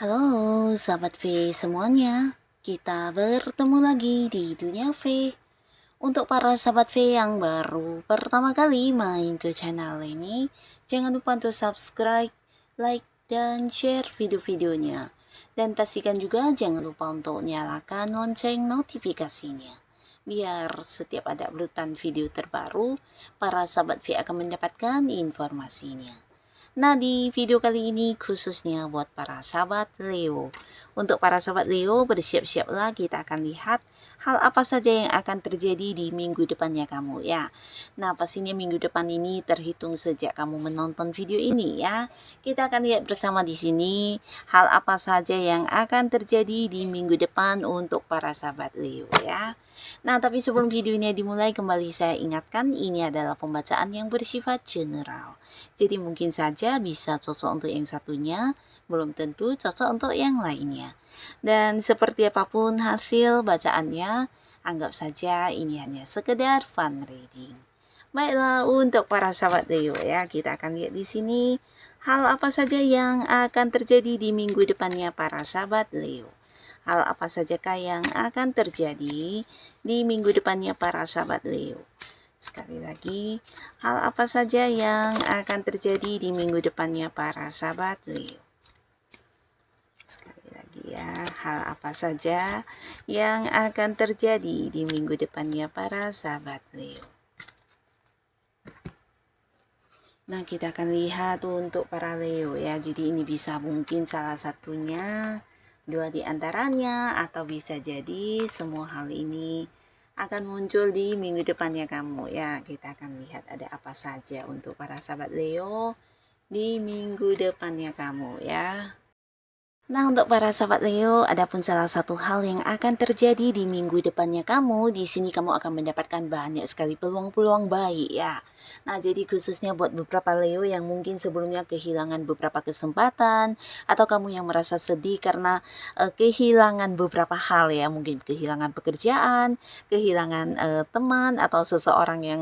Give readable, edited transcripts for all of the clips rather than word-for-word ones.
Halo sahabat V semuanya, kita bertemu lagi di Dunia V. Untuk para sahabat V yang baru pertama kali main ke channel ini, jangan lupa untuk subscribe, like, dan share video-videonya. Dan pastikan juga jangan lupa untuk nyalakan lonceng notifikasinya. Biar setiap ada uploadan video terbaru, para sahabat V akan mendapatkan informasinya. Nah, di video kali ini khususnya buat para sahabat Leo. Untuk para sahabat Leo, bersiap-siaplah, kita akan lihat hal apa saja yang akan terjadi di minggu depannya kamu ya. Nah, pastinya minggu depan ini terhitung sejak kamu menonton video ini ya. Kita akan lihat bersama di sini hal apa saja yang akan terjadi di minggu depan untuk para sahabat Leo ya. Nah, tapi sebelum video ini dimulai, kembali saya ingatkan ini adalah pembacaan yang bersifat general. Jadi mungkin saja bisa cocok untuk yang satunya, belum tentu cocok untuk yang lainnya. Dan seperti apapun hasil bacaannya, anggap saja ini hanya sekedar fun reading. Baiklah, untuk para sahabat Leo ya, kita akan lihat di sini hal apa saja yang akan terjadi di minggu depannya para sahabat Leo. Hal apa sajakah yang akan terjadi di minggu depannya para sahabat Leo? Sekali lagi, hal apa saja yang akan terjadi di minggu depannya para sahabat Leo? Sekali lagi ya, hal apa saja yang akan terjadi di minggu depannya para sahabat Leo? Nah, kita akan lihat untuk para Leo ya. Jadi ini bisa mungkin salah satunya, dua di antaranya, atau bisa jadi semua hal ini akan muncul di minggu depannya kamu ya. Kita akan lihat ada apa saja untuk para sahabat Leo di minggu depannya kamu ya. Nah, untuk para sahabat Leo, adapun salah satu hal yang akan terjadi di minggu depannya kamu, di sini kamu akan mendapatkan banyak sekali peluang-peluang baik ya. Nah, jadi khususnya buat beberapa Leo yang mungkin sebelumnya kehilangan beberapa kesempatan, atau kamu yang merasa sedih karena kehilangan beberapa hal ya, mungkin kehilangan pekerjaan, kehilangan teman, atau seseorang yang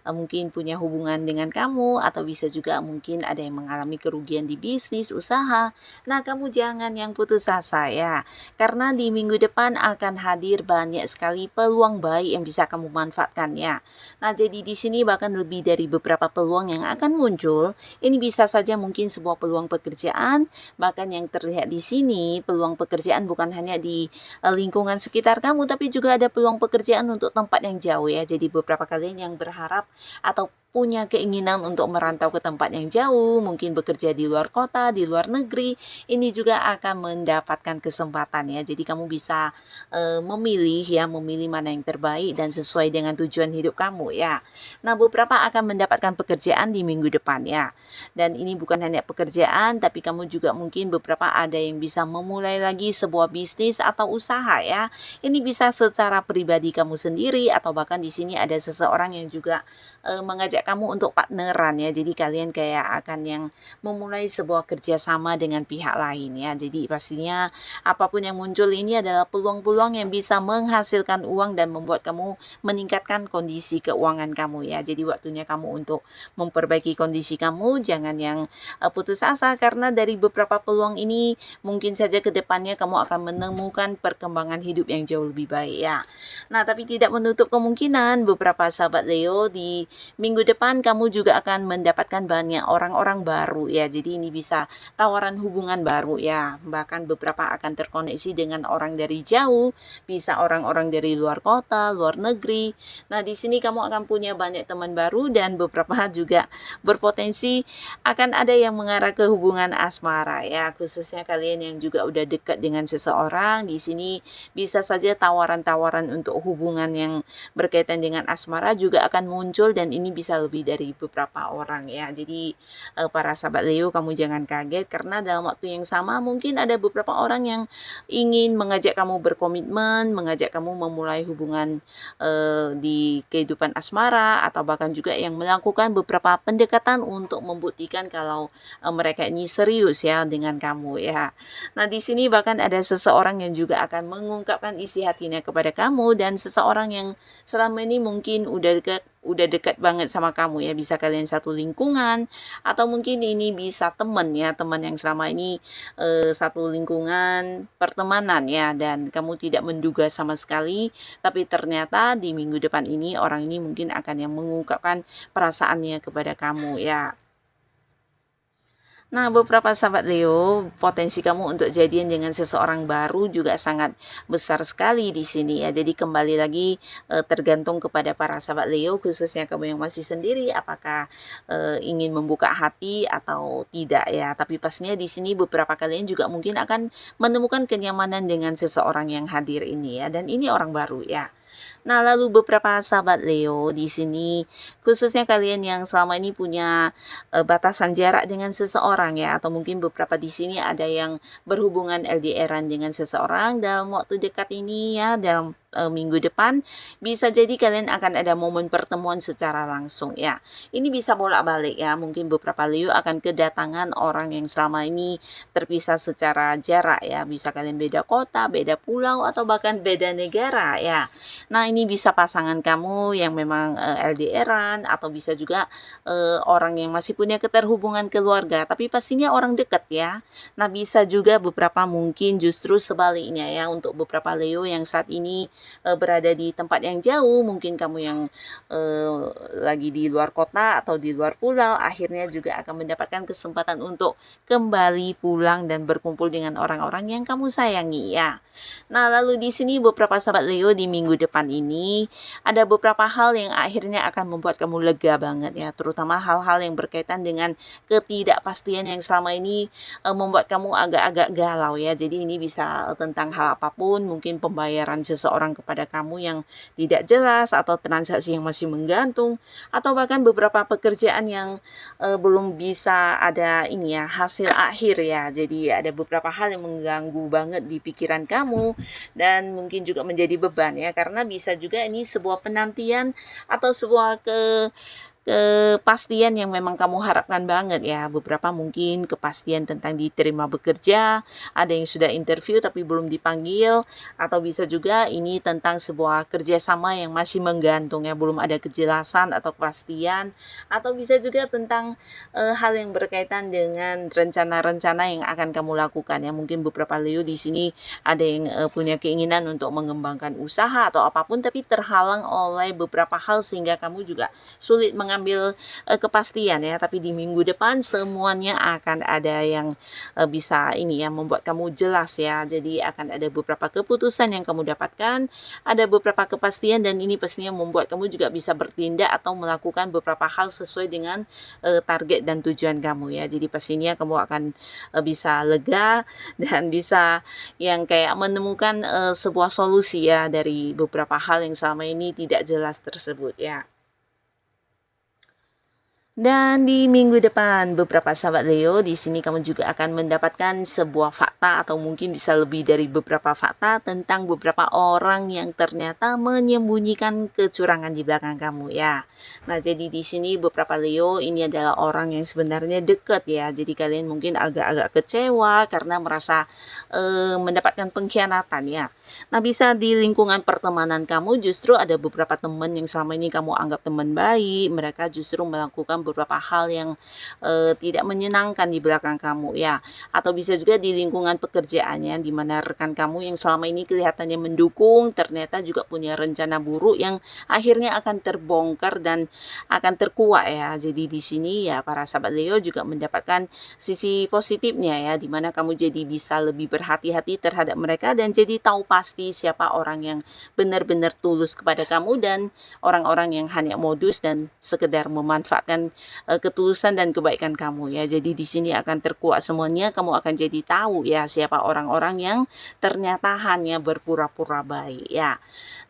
mungkin punya hubungan dengan kamu, atau bisa juga mungkin ada yang mengalami kerugian di bisnis, usaha. Nah, kamu jangan yang putus asa ya, karena di minggu depan akan hadir banyak sekali peluang baik yang bisa kamu manfaatkan ya. Nah, jadi di sini bahkan lebih dari beberapa peluang yang akan muncul. Ini bisa saja mungkin sebuah peluang pekerjaan, bahkan yang terlihat di sini peluang pekerjaan bukan hanya di lingkungan sekitar kamu, tapi juga ada peluang pekerjaan untuk tempat yang jauh ya. Jadi beberapa kalian yang berharap atau punya keinginan untuk merantau ke tempat yang jauh, mungkin bekerja di luar kota, di luar negeri, ini juga akan mendapatkan kesempatan ya. Jadi kamu bisa memilih mana yang terbaik dan sesuai dengan tujuan hidup kamu ya. Nah, beberapa akan mendapatkan pekerjaan di minggu depan ya. Dan ini bukan hanya pekerjaan, tapi kamu juga mungkin beberapa ada yang bisa memulai lagi sebuah bisnis atau usaha ya. Ini bisa secara pribadi kamu sendiri, atau bahkan di sini ada seseorang yang juga mengajak kamu untuk partneran ya. Jadi kalian kayak akan yang memulai sebuah kerjasama dengan pihak lain ya. Jadi pastinya apapun yang muncul ini adalah peluang-peluang yang bisa menghasilkan uang dan membuat kamu meningkatkan kondisi keuangan kamu ya. Jadi waktunya kamu untuk memperbaiki kondisi kamu, jangan yang putus asa, karena dari beberapa peluang ini mungkin saja ke depannya kamu akan menemukan perkembangan hidup yang jauh lebih baik ya. Nah, tapi tidak menutup kemungkinan beberapa sahabat Leo di minggu depan kamu juga akan mendapatkan banyak orang-orang baru ya. Jadi ini bisa tawaran hubungan baru ya. Bahkan beberapa akan terkoneksi dengan orang dari jauh, bisa orang-orang dari luar kota, luar negeri. Nah, di sini kamu akan punya banyak teman baru, dan beberapa juga berpotensi akan ada yang mengarah ke hubungan asmara ya. Khususnya kalian yang juga udah dekat dengan seseorang, di sini bisa saja tawaran-tawaran untuk hubungan yang berkaitan dengan asmara juga akan muncul, dan ini bisa lebih dari beberapa orang ya. Jadi para sahabat Leo, kamu jangan kaget, karena dalam waktu yang sama mungkin ada beberapa orang yang ingin mengajak kamu berkomitmen, mengajak kamu memulai hubungan di kehidupan asmara, atau bahkan juga yang melakukan beberapa pendekatan untuk membuktikan kalau mereka ini serius ya dengan kamu ya. Nah, di sini bahkan ada seseorang yang juga akan mengungkapkan isi hatinya kepada kamu, dan seseorang yang selama ini mungkin udah dekat udah dekat banget sama kamu ya, bisa kalian satu lingkungan atau mungkin ini bisa teman ya, teman yang selama ini satu lingkungan pertemanan ya, dan kamu tidak menduga sama sekali, tapi ternyata di minggu depan ini orang ini mungkin akan yang mengungkapkan perasaannya kepada kamu ya. Nah, beberapa sahabat Leo, potensi kamu untuk jadian dengan seseorang baru juga sangat besar sekali di sini ya. Jadi kembali lagi tergantung kepada para sahabat Leo, khususnya kamu yang masih sendiri, apakah ingin membuka hati atau tidak ya. Tapi pastinya di sini beberapa kalian juga mungkin akan menemukan kenyamanan dengan seseorang yang hadir ini ya. Dan ini orang baru ya. Nah, lalu beberapa sahabat Leo di sini, khususnya kalian yang selama ini punya batasan jarak dengan seseorang ya, atau mungkin beberapa di sini ada yang berhubungan LDRan dengan seseorang dalam waktu dekat ini ya, dalam minggu depan bisa jadi kalian akan ada momen pertemuan secara langsung ya. Ini bisa bolak-balik ya, mungkin beberapa Leo akan kedatangan orang yang selama ini terpisah secara jarak ya, bisa kalian beda kota, beda pulau, atau bahkan beda negara ya. Nah, ini bisa pasangan kamu yang memang LDRan, atau bisa juga orang yang masih punya keterhubungan keluarga, tapi pastinya orang dekat ya. Nah, bisa juga beberapa mungkin justru sebaliknya ya, untuk beberapa Leo yang saat ini berada di tempat yang jauh, mungkin kamu yang lagi di luar kota atau di luar pulau, akhirnya juga akan mendapatkan kesempatan untuk kembali pulang dan berkumpul dengan orang-orang yang kamu sayangi ya. Nah, lalu di sini beberapa sahabat Leo di minggu depan ini ada beberapa hal yang akhirnya akan membuat kamu lega banget ya, terutama hal-hal yang berkaitan dengan ketidakpastian yang selama ini membuat kamu agak-agak galau ya. Jadi ini bisa tentang hal apapun, mungkin pembayaran seseorang kepada kamu yang tidak jelas, atau transaksi yang masih menggantung, atau bahkan beberapa pekerjaan yang belum bisa ada ini ya, hasil akhir ya. Jadi ada beberapa hal yang mengganggu banget di pikiran kamu dan mungkin juga menjadi beban ya, karena bisa juga ini sebuah penantian atau sebuah kepastian yang memang kamu harapkan banget ya. Beberapa mungkin kepastian tentang diterima bekerja, ada yang sudah interview tapi belum dipanggil, atau bisa juga ini tentang sebuah kerjasama yang masih menggantung ya, belum ada kejelasan atau kepastian, atau bisa juga tentang hal yang berkaitan dengan rencana-rencana yang akan kamu lakukan ya. Mungkin beberapa Leo di sini ada yang punya keinginan untuk mengembangkan usaha atau apapun, tapi terhalang oleh beberapa hal sehingga kamu juga sulit mengambil kepastian ya. Tapi di minggu depan semuanya akan ada yang bisa ini ya, membuat kamu jelas ya. Jadi akan ada beberapa keputusan yang kamu dapatkan, ada beberapa kepastian, dan ini pastinya membuat kamu juga bisa bertindak atau melakukan beberapa hal sesuai dengan target dan tujuan kamu ya. Jadi pastinya kamu akan bisa lega dan bisa yang kayak menemukan sebuah solusi ya dari beberapa hal yang selama ini tidak jelas tersebut ya. Dan di minggu depan beberapa sahabat Leo di sini kamu juga akan mendapatkan sebuah fakta, atau mungkin bisa lebih dari beberapa fakta tentang beberapa orang yang ternyata menyembunyikan kecurangan di belakang kamu ya. Nah, jadi di sini beberapa Leo ini adalah orang yang sebenarnya dekat ya. Jadi kalian mungkin agak-agak kecewa karena merasa mendapatkan pengkhianatan ya. Nah, bisa di lingkungan pertemanan kamu justru ada beberapa teman yang selama ini kamu anggap teman baik, mereka justru melakukan beberapa hal yang tidak menyenangkan di belakang kamu ya. Atau bisa juga di lingkungan pekerjaannya, di mana rekan kamu yang selama ini kelihatannya mendukung ternyata juga punya rencana buruk yang akhirnya akan terbongkar dan akan terkuak ya. Jadi di sini ya para sahabat Leo juga mendapatkan sisi positifnya ya, di mana kamu jadi bisa lebih berhati-hati terhadap mereka dan jadi tahu pasti siapa orang yang benar-benar tulus kepada kamu dan orang-orang yang hanya modus dan sekedar memanfaatkan ketulusan dan kebaikan kamu ya. Jadi di sini akan terkuak semuanya, kamu akan jadi tahu ya siapa orang-orang yang ternyata hanya berpura-pura baik ya.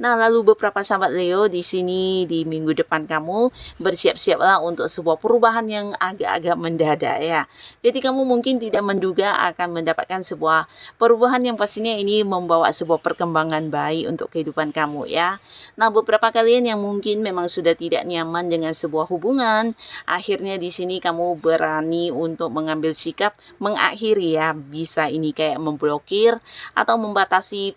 Nah, lalu beberapa sahabat Leo di sini di minggu depan kamu bersiap-siaplah untuk sebuah perubahan yang agak-agak mendadak ya. Jadi kamu mungkin tidak menduga akan mendapatkan sebuah perubahan yang pastinya ini membawa sebuah perkembangan baik untuk kehidupan kamu ya. Nah, beberapa kalian yang mungkin memang sudah tidak nyaman dengan sebuah hubungan, akhirnya di sini kamu berani untuk mengambil sikap mengakhiri ya. Bisa ini kayak memblokir atau membatasi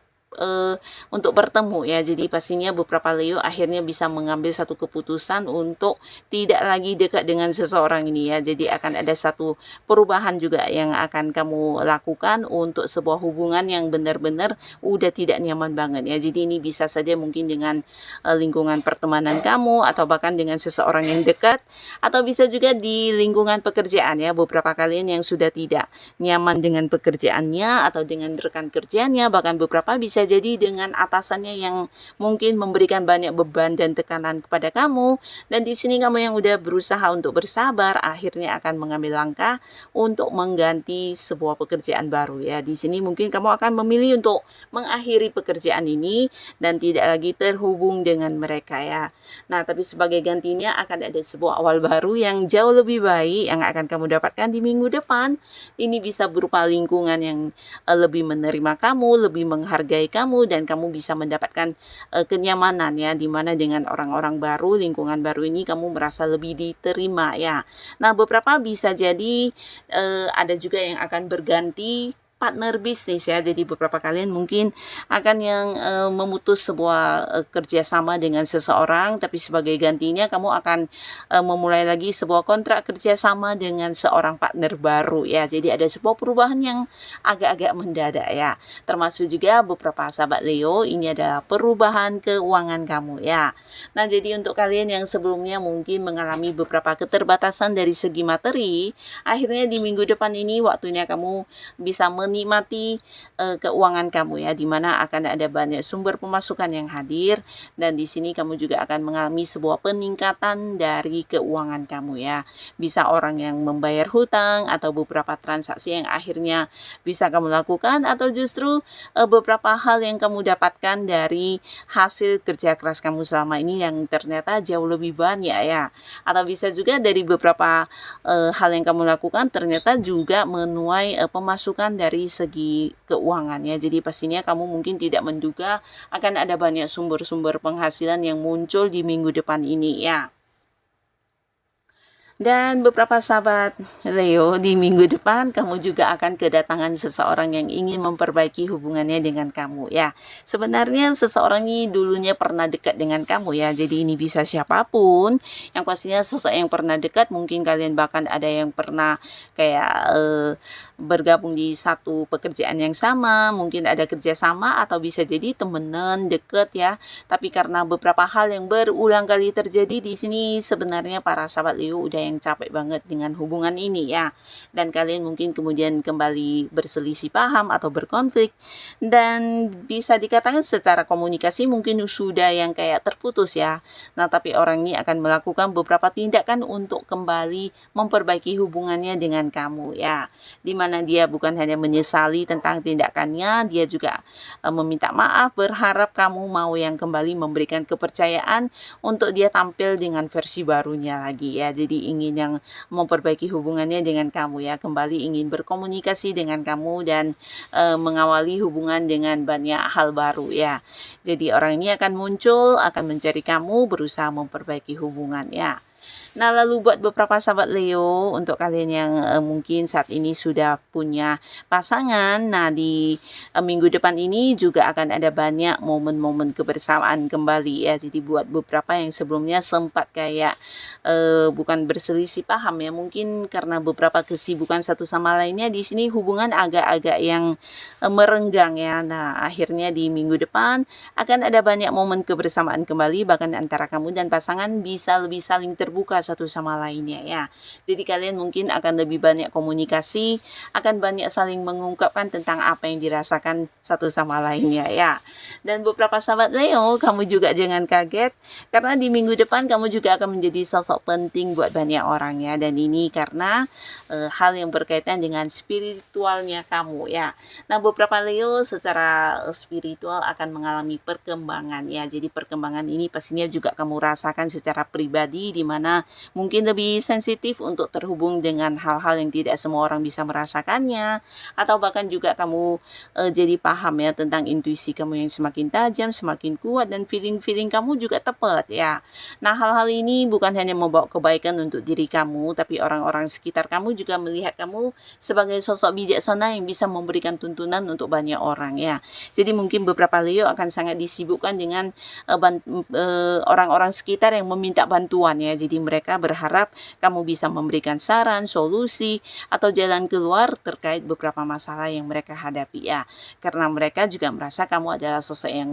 untuk bertemu ya. Jadi pastinya beberapa Leo akhirnya bisa mengambil satu keputusan untuk tidak lagi dekat dengan seseorang ini ya. Jadi akan ada satu perubahan juga yang akan kamu lakukan untuk sebuah hubungan yang benar-benar udah tidak nyaman banget ya. Jadi ini bisa saja mungkin dengan lingkungan pertemanan kamu atau bahkan dengan seseorang yang dekat, atau bisa juga di lingkungan pekerjaan ya. Beberapa kalian yang sudah tidak nyaman dengan pekerjaannya atau dengan rekan kerjanya, bahkan beberapa bisa jadi dengan atasannya yang mungkin memberikan banyak beban dan tekanan kepada kamu, dan di sini kamu yang udah berusaha untuk bersabar akhirnya akan mengambil langkah untuk mengganti sebuah pekerjaan baru ya. Di sini mungkin kamu akan memilih untuk mengakhiri pekerjaan ini dan tidak lagi terhubung dengan mereka ya. Nah, tapi sebagai gantinya akan ada sebuah awal baru yang jauh lebih baik yang akan kamu dapatkan di minggu depan. Ini bisa berupa lingkungan yang lebih menerima kamu, lebih menghargai kamu, dan kamu bisa mendapatkan kenyamanan ya, dimana dengan orang-orang baru, lingkungan baru ini kamu merasa lebih diterima ya. Nah, beberapa bisa jadi ada juga yang akan berganti partner bisnis ya. Jadi beberapa kalian mungkin akan yang memutus sebuah kerjasama dengan seseorang, tapi sebagai gantinya kamu akan memulai lagi sebuah kontrak kerjasama dengan seorang partner baru ya. Jadi ada sebuah perubahan yang agak-agak mendadak ya. Termasuk juga beberapa sahabat Leo, ini adalah perubahan keuangan kamu ya. Nah, jadi untuk kalian yang sebelumnya mungkin mengalami beberapa keterbatasan dari segi materi, akhirnya di minggu depan ini waktunya kamu bisa menikmati keuangan kamu ya, dimana akan ada banyak sumber pemasukan yang hadir, dan di sini kamu juga akan mengalami sebuah peningkatan dari keuangan kamu ya. Bisa orang yang membayar hutang atau beberapa transaksi yang akhirnya bisa kamu lakukan, atau justru beberapa hal yang kamu dapatkan dari hasil kerja keras kamu selama ini yang ternyata jauh lebih banyak ya. Atau bisa juga dari beberapa hal yang kamu lakukan ternyata juga menuai pemasukan dari segi keuangan ya. Jadi pastinya kamu mungkin tidak menduga akan ada banyak sumber-sumber penghasilan yang muncul di minggu depan ini ya. Dan beberapa sahabat Leo, di minggu depan kamu juga akan kedatangan seseorang yang ingin memperbaiki hubungannya dengan kamu ya. Sebenarnya seseorang ini dulunya pernah dekat dengan kamu ya. Jadi ini bisa siapapun. Yang pastinya seseorang yang pernah dekat, mungkin kalian bahkan ada yang pernah kayak bergabung di satu pekerjaan yang sama, mungkin ada kerjasama, atau bisa jadi temenan deket ya. Tapi karena beberapa hal yang berulang kali terjadi di sini, sebenarnya para sahabat Leo udah yang capek banget dengan hubungan ini ya, dan kalian mungkin kemudian kembali berselisih paham atau berkonflik, dan bisa dikatakan secara komunikasi mungkin sudah yang kayak terputus ya. Nah, tapi orang ini akan melakukan beberapa tindakan untuk kembali memperbaiki hubungannya dengan kamu ya, dimana dia bukan hanya menyesali tentang tindakannya, dia juga meminta maaf, berharap kamu mau yang kembali memberikan kepercayaan untuk dia tampil dengan versi barunya lagi ya. Jadi ingin yang memperbaiki hubungannya dengan kamu ya, kembali ingin berkomunikasi dengan kamu dan mengawali hubungan dengan banyak hal baru ya. Jadi orang ini akan muncul, akan mencari kamu, berusaha memperbaiki hubungan ya. Nah, lalu buat beberapa sahabat Leo, untuk kalian yang mungkin saat ini sudah punya pasangan, nah di minggu depan ini juga akan ada banyak momen-momen kebersamaan kembali ya. Jadi buat beberapa yang sebelumnya sempat kayak bukan berselisih paham ya, mungkin karena beberapa kesibukan satu sama lainnya, di sini hubungan agak-agak yang merenggang ya. Nah, akhirnya di minggu depan akan ada banyak momen kebersamaan kembali, bahkan antara kamu dan pasangan bisa lebih saling terbuka satu sama lainnya ya. Jadi kalian mungkin akan lebih banyak komunikasi, akan banyak saling mengungkapkan tentang apa yang dirasakan satu sama lainnya ya. Dan beberapa sahabat Leo, kamu juga jangan kaget karena di minggu depan kamu juga akan menjadi sosok penting buat banyak orang ya. Dan ini karena hal yang berkaitan dengan spiritualnya kamu ya. Nah, beberapa Leo secara spiritual akan mengalami perkembangan ya. Jadi perkembangan ini pastinya juga kamu rasakan secara pribadi, di mana mungkin lebih sensitif untuk terhubung dengan hal-hal yang tidak semua orang bisa merasakannya, atau bahkan juga kamu jadi paham ya tentang intuisi kamu yang semakin tajam, semakin kuat, dan feeling-feeling kamu juga tepat ya. Nah, hal-hal ini bukan hanya membawa kebaikan untuk diri kamu, tapi orang-orang sekitar kamu juga melihat kamu sebagai sosok bijaksana yang bisa memberikan tuntunan untuk banyak orang ya. Jadi mungkin beberapa Leo akan sangat disibukkan dengan orang-orang sekitar yang meminta bantuan ya. Jadi mereka berharap kamu bisa memberikan saran, solusi, atau jalan keluar terkait beberapa masalah yang mereka hadapi ya. Karena mereka juga merasa kamu adalah sosok yang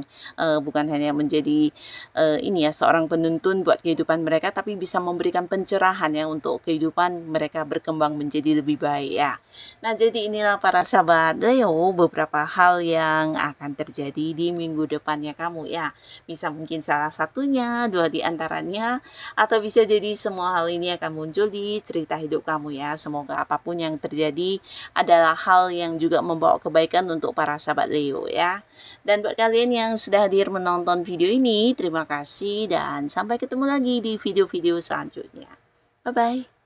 bukan hanya menjadi ini ya seorang penuntun buat kehidupan mereka, tapi bisa memberikan pencerahan ya untuk kehidupan mereka berkembang menjadi lebih baik ya. Nah, jadi inilah para sahabat Leo beberapa hal yang akan terjadi di minggu depannya kamu ya. Bisa mungkin salah satunya, dua di antaranya, atau bisa jadi semua hal ini akan muncul di cerita hidup kamu ya. Semoga apapun yang terjadi adalah hal yang juga membawa kebaikan untuk para sahabat Leo ya. Dan buat kalian yang sudah hadir menonton video ini, terima kasih dan sampai ketemu lagi di video-video selanjutnya. Bye-bye.